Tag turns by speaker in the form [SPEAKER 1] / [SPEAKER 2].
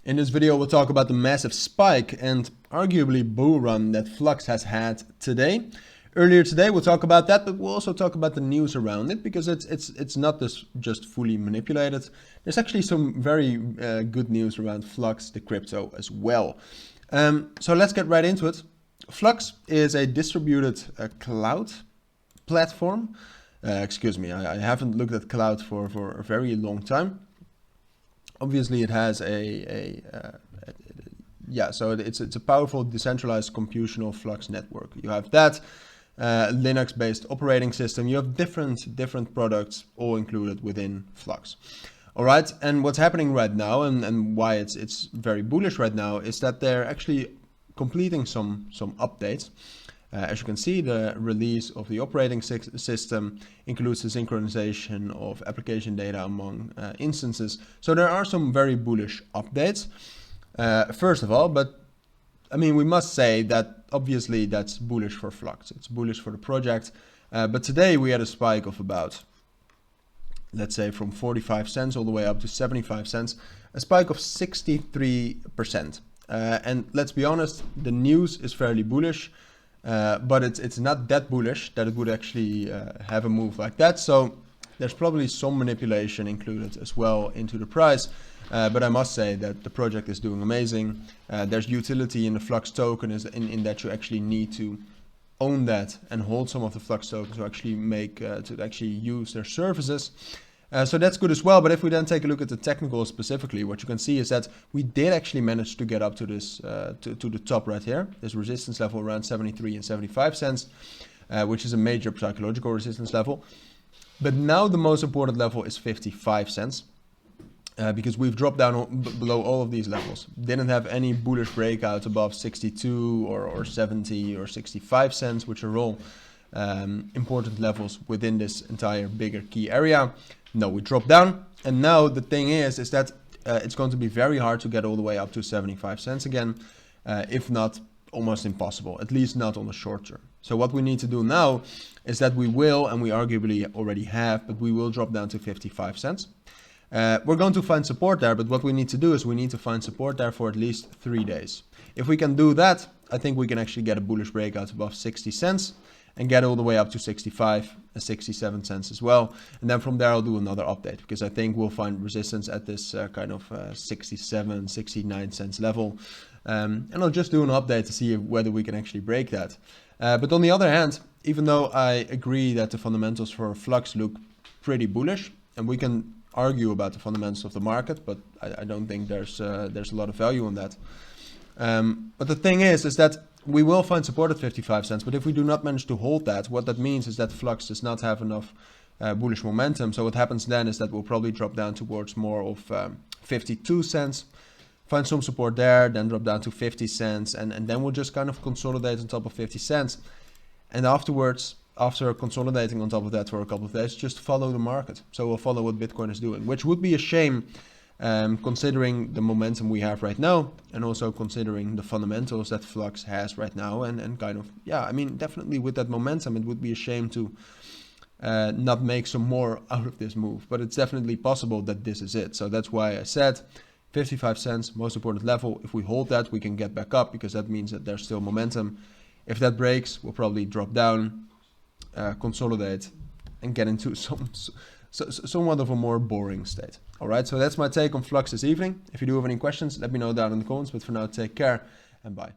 [SPEAKER 1] In this video, we'll talk about the massive spike and arguably bull run that Flux has had today. Earlier today, we'll talk about that, but we'll also talk about the news around it because it's not just fully manipulated. There's actually some very good news around Flux, the crypto as well. So let's get right into it. Flux is a distributed cloud platform. Excuse me, I haven't looked at cloud for a very long time. Obviously, it has so it's a powerful decentralized computational Flux network. You have that Linux-based operating system. You have different products all included within Flux. All right, and what's happening right now, and why it's very bullish right now, is that they're actually completing some updates. As you can see, the release of the operating system includes the synchronization of application data among instances. So there are some very bullish updates, first of all, but I mean, we must say that obviously that's bullish for Flux. It's bullish for the project. But today we had a spike of about, let's say from 45 cents all the way up to 75 cents, a spike of 63%. And let's be honest, the news is fairly bullish. But it's not that bullish that it would actually have a move like that. So there's probably some manipulation included as well into the price. But I must say that the project is doing amazing. There's utility in the Flux token in that you actually need to own that and hold some of the Flux tokens to actually use their services. So that's good as well. But if we then take a look at the technical specifically, what you can see is that we did actually manage to get up to this to the top right here, this resistance level around 73 and 75 cents, which is a major psychological resistance level. But now the most important level is 55 cents because we've dropped down below all of these levels. Didn't have any bullish breakouts above 62 or 70 or 65 cents, which are all important levels within this entire bigger key area. No, we dropped down, and now the thing is that it's going to be very hard to get all the way up to 75 cents again, if not almost impossible, at least not on the short term. So what we need to do now is that we will, and we arguably already have, but we will drop down to 55 cents. We're going to find support there, but what we need to do is we need to find support there for at least 3 days. If we can do that, I think we can actually get a bullish breakout above 60 cents. And get all the way up to 65 and 67 cents as well. And then from there, I'll do another update because I think we'll find resistance at this kind of 67, 69 cents level. And I'll just do an update to see whether we can actually break that. But on the other hand, even though I agree that the fundamentals for Flux look pretty bullish, and we can argue about the fundamentals of the market, but I don't think there's a lot of value on that. But the thing is that we will find support at 55 cents, but if we do not manage to hold that, what that means is that Flux does not have enough bullish momentum. So what happens then is that we'll probably drop down towards more of 52 cents, find some support there, then drop down to 50 cents, and then we'll just kind of consolidate on top of 50 cents. And afterwards, after consolidating on top of that for a couple of days, just follow the market. So we'll follow what Bitcoin is doing, which would be a shame considering the momentum we have right now, and also considering the fundamentals that Flux has right now, and kind of, yeah, I mean, definitely with that momentum, it would be a shame to not make some more out of this move, but it's definitely possible that this is it. So that's why I said 55 cents, most important level. If we hold that, we can get back up because that means that there's still momentum. If that breaks, we'll probably drop down, consolidate, and get into somewhat of a more boring state. All right, so that's my take on Flux this evening. If you do have any questions, let me know down in the comments. But for now, take care and bye.